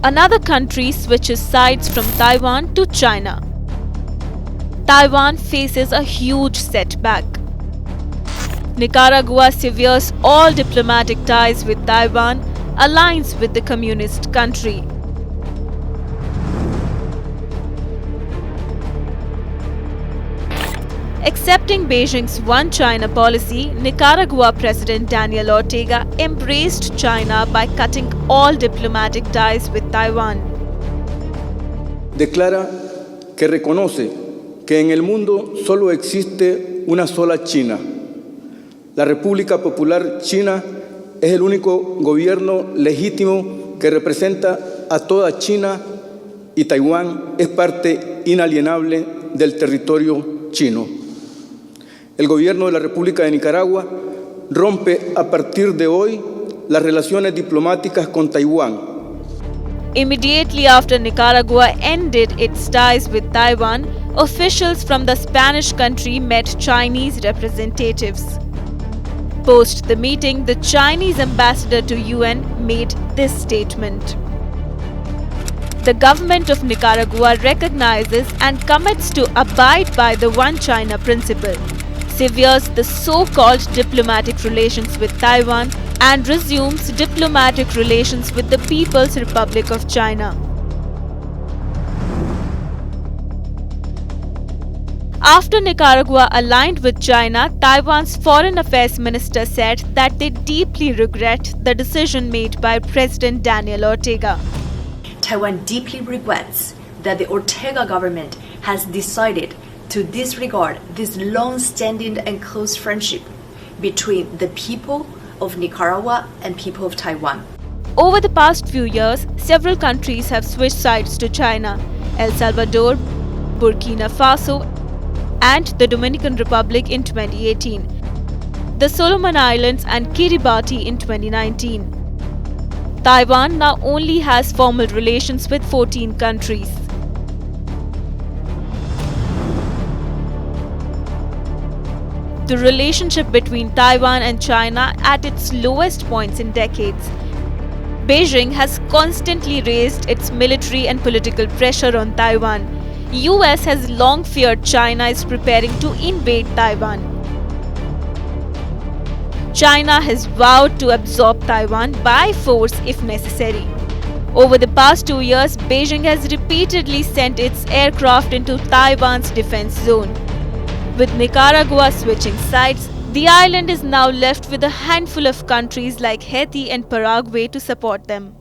Another country switches sides from Taiwan to China. Taiwan faces a huge setback. Nicaragua severs all diplomatic ties with Taiwan, aligns with the communist country. Accepting Beijing's One China policy, Nicaragua President Daniel Ortega embraced China by cutting all diplomatic ties with Taiwan. Declara que reconoce que en el mundo solo existe una sola China. La República Popular China es el único gobierno legítimo que representa a toda China y Taiwán es parte inalienable del territorio chino. El gobierno de la República de Nicaragua rompe a partir de hoy las relaciones diplomáticas con Taiwán. Immediately after Nicaragua ended its ties with Taiwan, officials from the Spanish country met Chinese representatives. Post the meeting, the Chinese ambassador to UN made this statement. The government of Nicaragua recognizes and commits to abide by the One China principle, severs the so-called diplomatic relations with Taiwan, and resumes diplomatic relations with the People's Republic of China. After Nicaragua aligned with China, Taiwan's foreign affairs minister said that they deeply regret the decision made by President Daniel Ortega. Taiwan deeply regrets that the Ortega government has decided to disregard this long-standing and close friendship between the people of Nicaragua and people of Taiwan. Over the past few years, several countries have switched sides to China: El Salvador, Burkina Faso, and the Dominican Republic in 2018, the Solomon Islands and Kiribati in 2019. Taiwan now only has formal relations with 14 countries. The relationship between Taiwan and China at its lowest points in decades. Beijing has constantly raised its military and political pressure on Taiwan. US has long feared China is preparing to invade Taiwan. China has vowed to absorb Taiwan by force if necessary. Over the past 2 years, Beijing has repeatedly sent its aircraft into Taiwan's defense zone. With Nicaragua switching sides, the island is now left with a handful of countries like Haiti and Paraguay to support them.